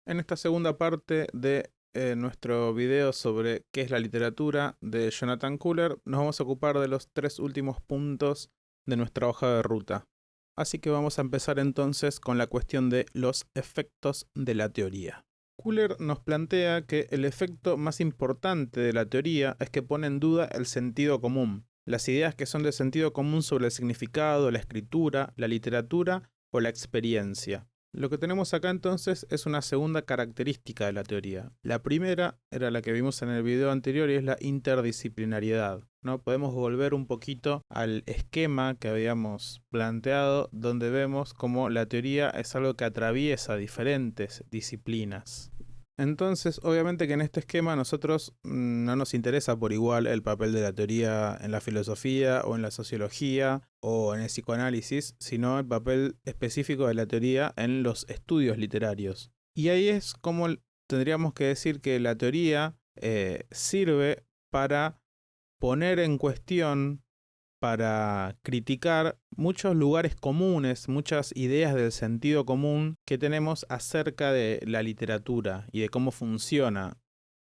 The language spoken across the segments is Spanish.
En esta segunda parte de nuestro video sobre qué es la literatura de Jonathan Kuller, nos vamos a ocupar de los tres últimos puntos de nuestra hoja de ruta. Así que vamos a empezar entonces con la cuestión de los efectos de la teoría. Kuller nos plantea que el efecto más importante de la teoría es que pone en duda el sentido común, las ideas que son de sentido común sobre el significado, la escritura, la literatura o la experiencia. Lo que tenemos acá entonces es una segunda característica de la teoría. La primera era la que vimos en el video anterior y es la interdisciplinariedad, ¿no? Podemos volver un poquito al esquema que habíamos planteado, donde vemos cómo la teoría es algo que atraviesa diferentes disciplinas. Entonces, obviamente que en este esquema a nosotros no nos interesa por igual el papel de la teoría en la filosofía o en la sociología o en el psicoanálisis, sino el papel específico de la teoría en los estudios literarios. Y ahí es como tendríamos que decir que la teoría sirve para poner en cuestión, para criticar muchos lugares comunes, muchas ideas del sentido común que tenemos acerca de la literatura y de cómo funciona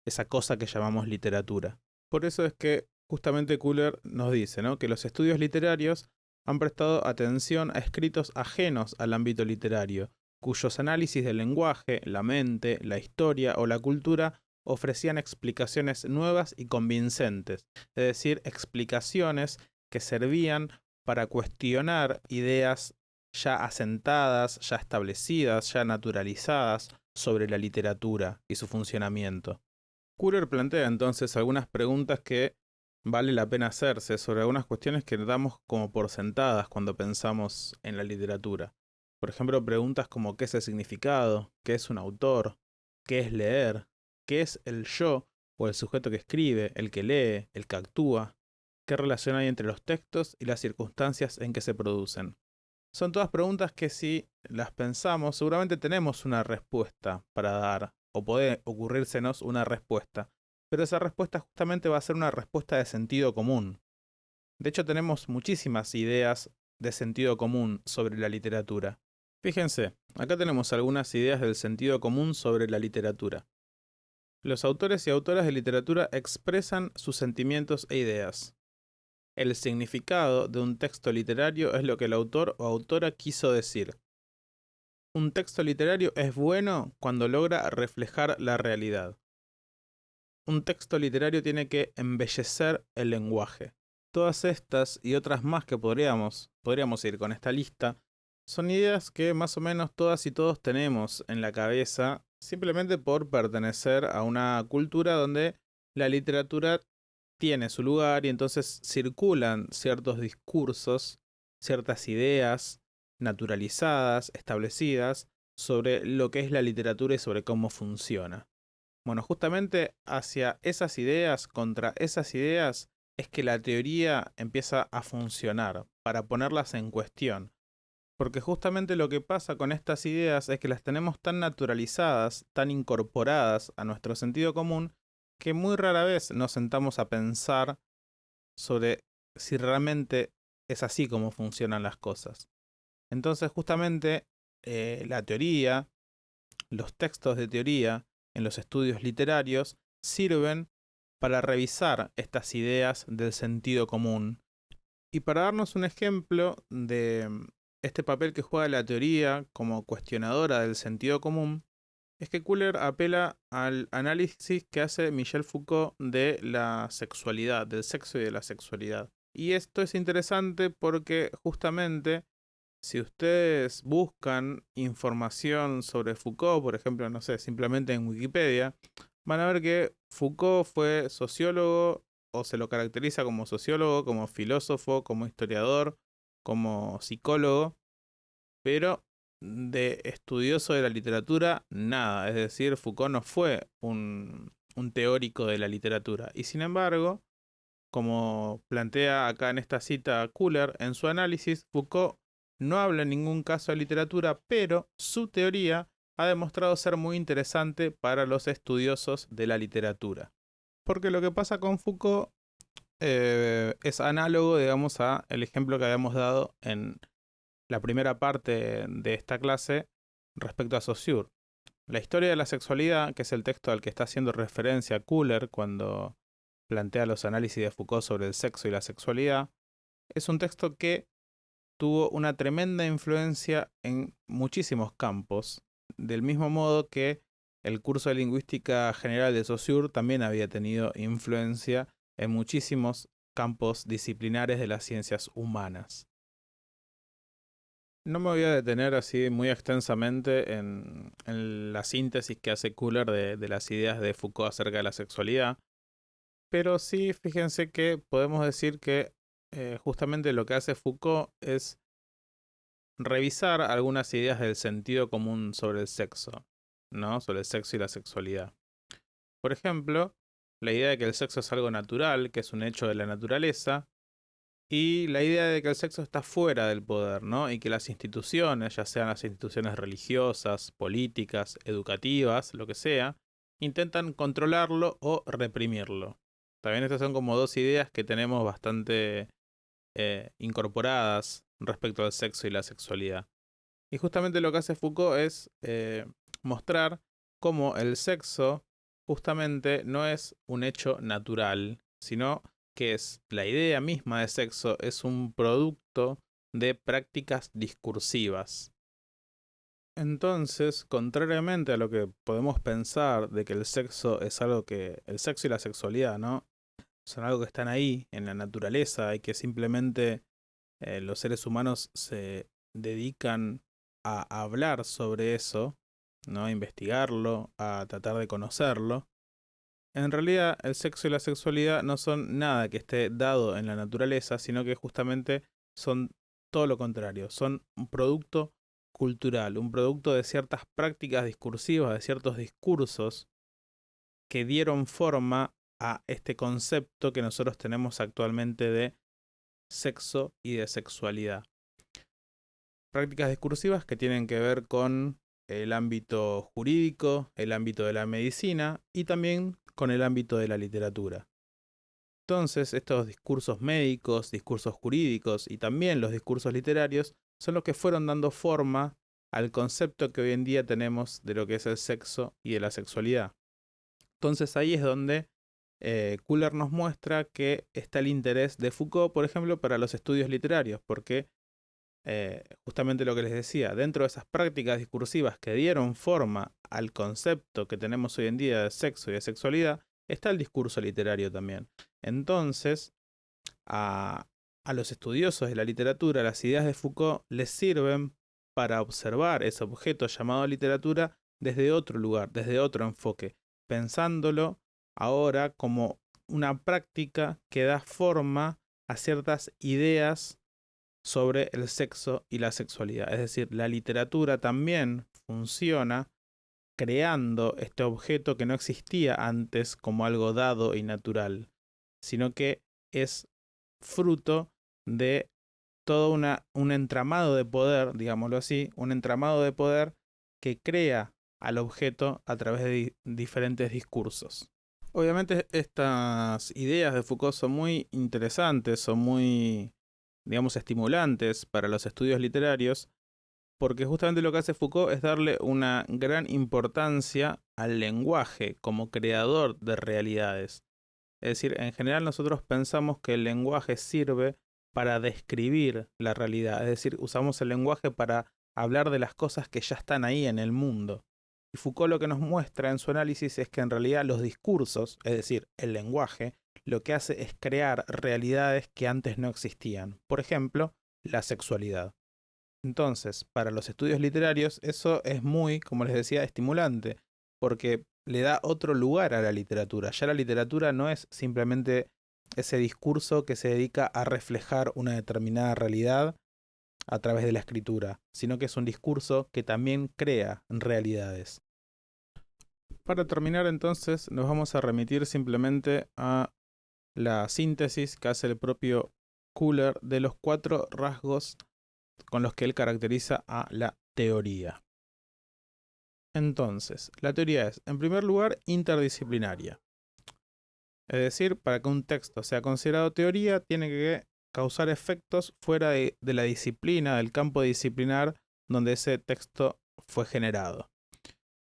esa cosa que llamamos literatura. Por eso es que justamente Kuller nos dice, ¿no?, que los estudios literarios han prestado atención a escritos ajenos al ámbito literario, cuyos análisis del lenguaje, la mente, la historia o la cultura ofrecían explicaciones nuevas y convincentes, es decir, explicaciones que servían para cuestionar ideas ya asentadas, ya establecidas, ya naturalizadas sobre la literatura y su funcionamiento. Kuller plantea entonces algunas preguntas que vale la pena hacerse sobre algunas cuestiones que damos como por sentadas cuando pensamos en la literatura. Por ejemplo, preguntas como ¿qué es el significado? ¿Qué es un autor? ¿Qué es leer? ¿Qué es el yo o el sujeto que escribe, el que lee, el que actúa? ¿Qué relación hay entre los textos y las circunstancias en que se producen? Son todas preguntas que si las pensamos seguramente tenemos una respuesta para dar, o puede ocurrírsenos una respuesta, pero esa respuesta justamente va a ser una respuesta de sentido común. De hecho tenemos muchísimas ideas de sentido común sobre la literatura. Fíjense, acá tenemos algunas ideas del sentido común sobre la literatura. Los autores y autoras de literatura expresan sus sentimientos e ideas. El significado de un texto literario es lo que el autor o autora quiso decir. Un texto literario es bueno cuando logra reflejar la realidad. Un texto literario tiene que embellecer el lenguaje. Todas estas y otras más que podríamos ir con esta lista, son ideas que más o menos todas y todos tenemos en la cabeza simplemente por pertenecer a una cultura donde la literatura tiene su lugar y entonces circulan ciertos discursos, ciertas ideas naturalizadas, establecidas sobre lo que es la literatura y sobre cómo funciona. Bueno, justamente hacia esas ideas, contra esas ideas, es que la teoría empieza a funcionar, para ponerlas en cuestión. Porque justamente lo que pasa con estas ideas es que las tenemos tan naturalizadas, tan incorporadas a nuestro sentido común, que muy rara vez nos sentamos a pensar sobre si realmente es así como funcionan las cosas. Entonces justamente la teoría, los textos de teoría en los estudios literarios sirven para revisar estas ideas del sentido común. Y para darnos un ejemplo de este papel que juega la teoría como cuestionadora del sentido común, es que Kuller apela al análisis que hace Michel Foucault de la sexualidad, del sexo y de la sexualidad. Y esto es interesante porque justamente si ustedes buscan información sobre Foucault, por ejemplo, no sé, simplemente en Wikipedia, van a ver que Foucault fue sociólogo o se lo caracteriza como sociólogo, como filósofo, como historiador, como psicólogo, pero de estudioso de la literatura, nada. Es decir, Foucault no fue un teórico de la literatura. Y sin embargo, como plantea acá en esta cita Kuller, en su análisis, Foucault no habla en ningún caso de literatura, pero su teoría ha demostrado ser muy interesante para los estudiosos de la literatura. Porque lo que pasa con Foucault es análogo, digamos, a el ejemplo que habíamos dado en la primera parte de esta clase respecto a Saussure. La historia de la sexualidad, que es el texto al que está haciendo referencia Kuller cuando plantea los análisis de Foucault sobre el sexo y la sexualidad, es un texto que tuvo una tremenda influencia en muchísimos campos, del mismo modo que el curso de lingüística general de Saussure también había tenido influencia en muchísimos campos disciplinares de las ciencias humanas. No me voy a detener así muy extensamente en la síntesis que hace Kuller de las ideas de Foucault acerca de la sexualidad, pero sí fíjense que podemos decir que justamente lo que hace Foucault es revisar algunas ideas del sentido común sobre el sexo, ¿no? Sobre el sexo y la sexualidad. Por ejemplo, la idea de que el sexo es algo natural, que es un hecho de la naturaleza, y la idea de que el sexo está fuera del poder, ¿no? Y que las instituciones, ya sean las instituciones religiosas, políticas, educativas, lo que sea, intentan controlarlo o reprimirlo. También estas son como dos ideas que tenemos bastante incorporadas respecto al sexo y la sexualidad. Y justamente lo que hace Foucault es mostrar cómo el sexo justamente no es un hecho natural, sino que es la idea misma de sexo, es un producto de prácticas discursivas. Entonces, contrariamente a lo que podemos pensar de que el sexo es algo que, el sexo y la sexualidad, ¿no? Son algo que están ahí en la naturaleza y que simplemente los seres humanos se dedican a hablar sobre eso, ¿no? A investigarlo, a tratar de conocerlo. En realidad, el sexo y la sexualidad no son nada que esté dado en la naturaleza, sino que justamente son todo lo contrario. Son un producto cultural, un producto de ciertas prácticas discursivas, de ciertos discursos que dieron forma a este concepto que nosotros tenemos actualmente de sexo y de sexualidad. Prácticas discursivas que tienen que ver con el ámbito jurídico, el ámbito de la medicina y también con el ámbito de la literatura. Entonces, estos discursos médicos, discursos jurídicos y también los discursos literarios son los que fueron dando forma al concepto que hoy en día tenemos de lo que es el sexo y de la sexualidad. Entonces ahí es donde Kuller nos muestra que está el interés de Foucault, por ejemplo, para los estudios literarios, porque justamente lo que les decía, dentro de esas prácticas discursivas que dieron forma al concepto que tenemos hoy en día de sexo y de sexualidad, está el discurso literario también. Entonces, a los estudiosos de la literatura, las ideas de Foucault les sirven para observar ese objeto llamado literatura desde otro lugar, desde otro enfoque, pensándolo ahora como una práctica que da forma a ciertas ideas sobre el sexo y la sexualidad. Es decir, la literatura también funciona creando este objeto que no existía antes como algo dado y natural, sino que es fruto de todo un entramado de poder, digámoslo así, un entramado de poder que crea al objeto a través de diferentes discursos. Obviamente estas ideas de Foucault son muy interesantes, son muy, digamos, estimulantes para los estudios literarios, porque justamente lo que hace Foucault es darle una gran importancia al lenguaje como creador de realidades. Es decir, en general nosotros pensamos que el lenguaje sirve para describir la realidad, es decir, usamos el lenguaje para hablar de las cosas que ya están ahí en el mundo. Y Foucault lo que nos muestra en su análisis es que en realidad los discursos, es decir, el lenguaje, lo que hace es crear realidades que antes no existían. Por ejemplo, la sexualidad. Entonces, para los estudios literarios, eso es muy, como les decía, estimulante, porque le da otro lugar a la literatura. Ya la literatura no es simplemente ese discurso que se dedica a reflejar una determinada realidad a través de la escritura, sino que es un discurso que también crea realidades. Para terminar entonces, nos vamos a remitir simplemente a la síntesis que hace el propio Kuller de los 4 rasgos con los que él caracteriza a la teoría. Entonces, la teoría es, en primer lugar, interdisciplinaria. Es decir, para que un texto sea considerado teoría, tiene que causar efectos fuera de la disciplina, del campo disciplinar donde ese texto fue generado.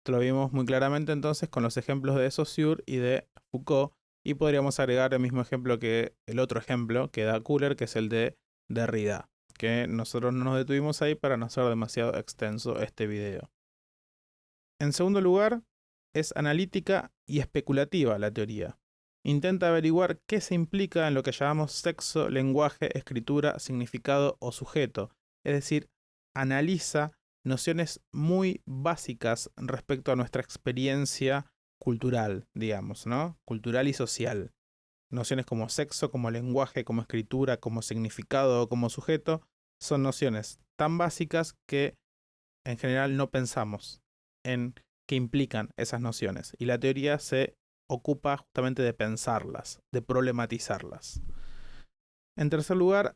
Esto lo vimos muy claramente entonces con los ejemplos de Saussure y de Foucault, y podríamos agregar el mismo ejemplo que el otro ejemplo que da Kuller, que es el de Derrida, que nosotros no nos detuvimos ahí para no ser demasiado extenso este video. En segundo lugar, es analítica y especulativa la teoría. Intenta averiguar qué se implica en lo que llamamos sexo, lenguaje, escritura, significado o sujeto, es decir, analiza nociones muy básicas respecto a nuestra experiencia cultural, digamos, ¿no? Cultural y social. Nociones como sexo, como lenguaje, como escritura, como significado o como sujeto, son nociones tan básicas que en general no pensamos en qué implican esas nociones. Y la teoría se ocupa justamente de pensarlas, de problematizarlas. En tercer lugar,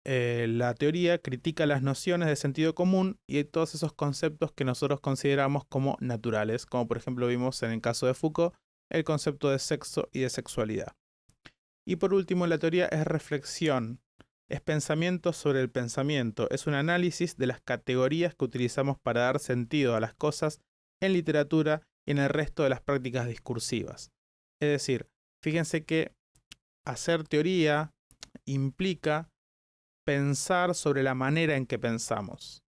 la teoría critica las nociones de sentido común y todos esos conceptos que nosotros consideramos como naturales, como por ejemplo vimos en el caso de Foucault, el concepto de sexo y de sexualidad. Y por último, la teoría es reflexión, es pensamiento sobre el pensamiento, es un análisis de las categorías que utilizamos para dar sentido a las cosas en literatura y en el resto de las prácticas discursivas. Es decir, fíjense que hacer teoría implica pensar sobre la manera en que pensamos.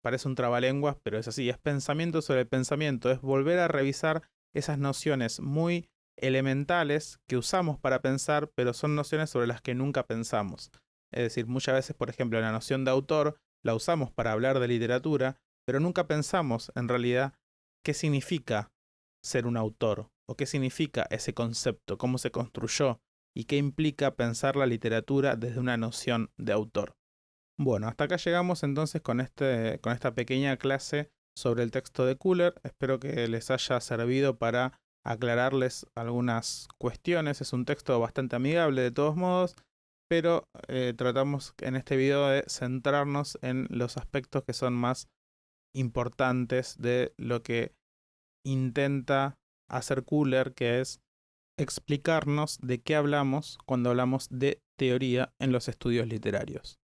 Parece un trabalenguas, pero es así, es pensamiento sobre el pensamiento, es volver a revisar esas nociones muy elementales que usamos para pensar, pero son nociones sobre las que nunca pensamos. Es decir, muchas veces, por ejemplo, la noción de autor la usamos para hablar de literatura, pero nunca pensamos en realidad qué significa ser un autor o qué significa ese concepto, cómo se construyó y qué implica pensar la literatura desde una noción de autor. Bueno, hasta acá llegamos entonces con esta pequeña clase sobre el texto de Kuller. Espero que les haya servido para aclararles algunas cuestiones. Es un texto bastante amigable de todos modos, pero tratamos en este video de centrarnos en los aspectos que son más importantes de lo que intenta hacer Kuller, que es explicarnos de qué hablamos cuando hablamos de teoría en los estudios literarios.